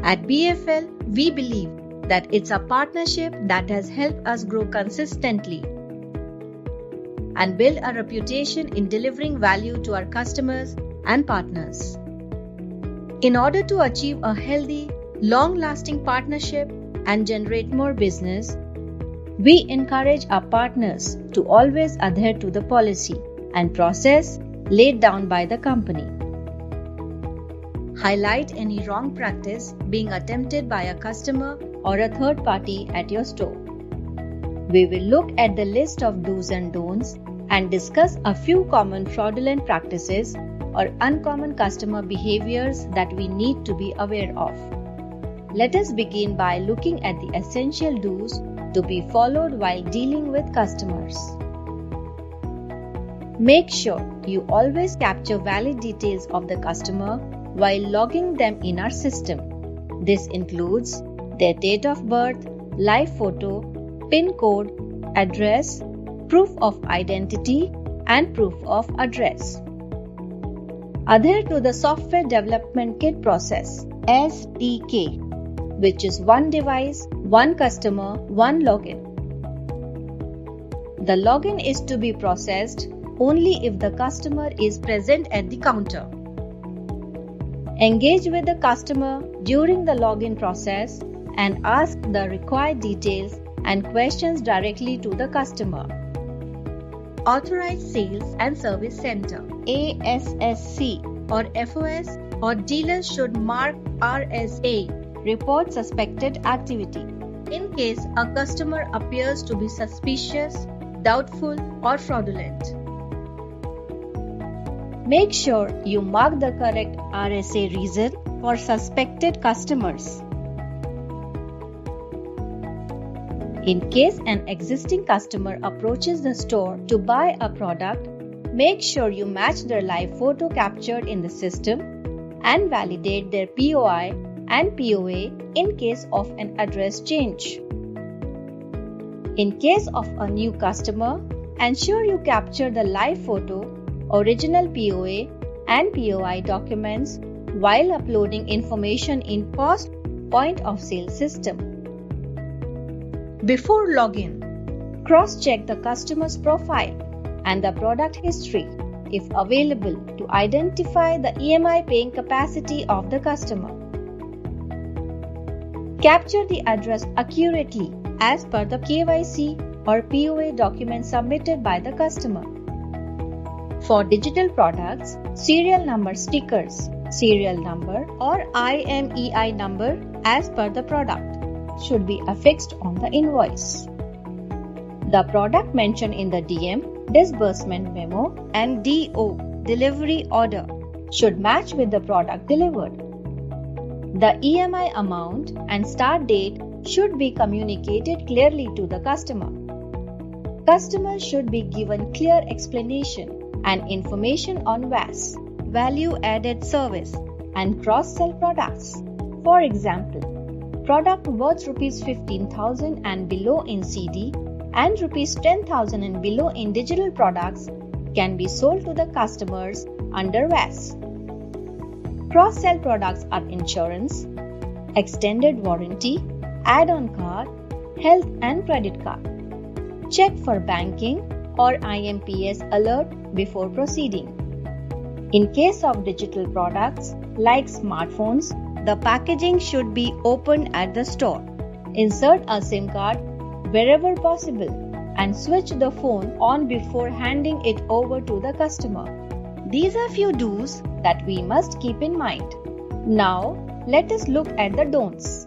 At BFL, we believe that it's a partnership that has helped us grow consistently and build a reputation in delivering value to our customers and partners. In order to achieve a healthy, long-lasting partnership and generate more business, we encourage our partners to always adhere to the policy and process laid down by the company. Highlight any wrong practice being attempted by a customer or a third party at your store. We will look at the list of do's and don'ts and discuss a few common fraudulent practices or uncommon customer behaviors that we need to be aware of. Let us begin by looking at the essential do's to be followed while dealing with customers. Make sure you always capture valid details of the customer while logging them in our system. This includes their date of birth, live photo, PIN code, address, proof of identity, and proof of address. Adhere to the Software Development Kit process (SDK), which is one device, one customer, one login. The login is to be processed only if the customer is present at the counter. Engage with the customer during the login process and ask the required details and questions directly to the customer. Authorized Sales and Service Center (ASSC) or FOS or dealers should mark RSA, report suspected activity, in case a customer appears to be suspicious, doubtful, or fraudulent. Make sure you mark the correct RSA reason for suspected customers. In case an existing customer approaches the store to buy a product, make sure you match their live photo captured in the system and validate their POI and POA in case of an address change. In case of a new customer, ensure you capture the live photo, original POA and POI documents while uploading information in POS point of sale system. Before login, cross-check the customer's profile and the product history, if available, to identify the EMI paying capacity of the customer. Capture the address accurately as per the KYC or POA document submitted by the customer. For digital products, serial number stickers, serial number or IMEI number as per the product should be affixed on the invoice. The product mentioned in the DM, disbursement memo, and DO, delivery order, should match with the product delivered. The EMI amount and start date should be communicated clearly to the customer. Customers should be given clear explanation and information on VAS, value added service, and cross-sell products. For example, product worth Rs 15,000 and below in CD and Rs 10,000 and below in digital products can be sold to the customers under VAS. Cross-sell products are insurance, extended warranty, add-on card, health and credit card. Check for banking or IMPS alert before proceeding. In case of digital products like smartphones, the packaging should be opened at the store. Insert a SIM card wherever possible and switch the phone on before handing it over to the customer. These are few do's that we must keep in mind. Now, let us look at the don'ts.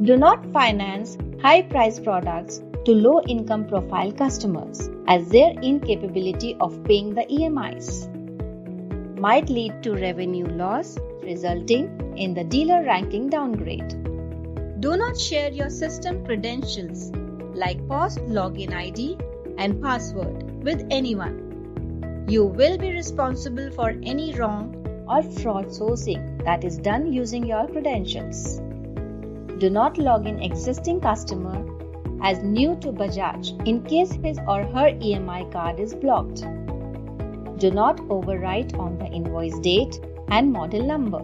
Do not finance high-priced products to low-income profile customers, as their incapability of paying the EMIs might lead to revenue loss, resulting in the dealer ranking downgrade. Do not share your system credentials like POS login ID and password with anyone. You will be responsible for any wrong or fraud sourcing that is done using your credentials. Do not log in existing customer as new to Bajaj in case his or her EMI card is blocked. Do not overwrite on the invoice date and model number.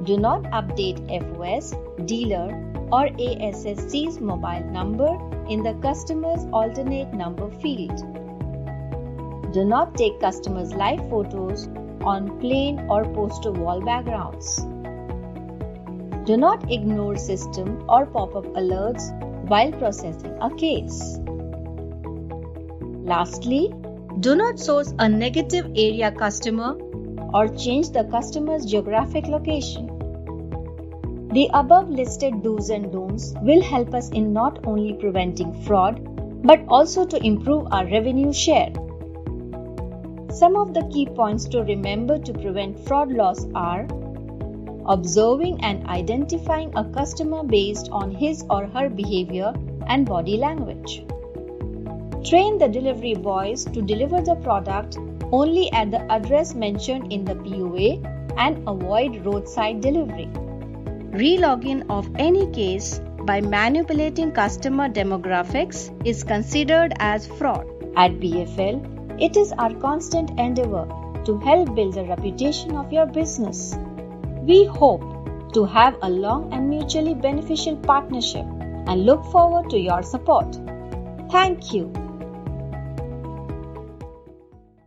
Do not update FOS, dealer or ASSC's mobile number in the customer's alternate number field. Do not take customers' live photos on plain or poster wall backgrounds. Do not ignore system or pop-up alerts while processing a case. Lastly, do not source a negative area customer or change the customer's geographic location. The above listed do's and don'ts will help us in not only preventing fraud but also to improve our revenue share. Some of the key points to remember to prevent fraud loss are observing and identifying a customer based on his or her behavior and body language. Train the delivery boys to deliver the product only at the address mentioned in the POA and avoid roadside delivery. Re-login of any case by manipulating customer demographics is considered as fraud. At BFL, it is our constant endeavor to help build the reputation of your business. We hope to have a long and mutually beneficial partnership and look forward to your support. Thank you.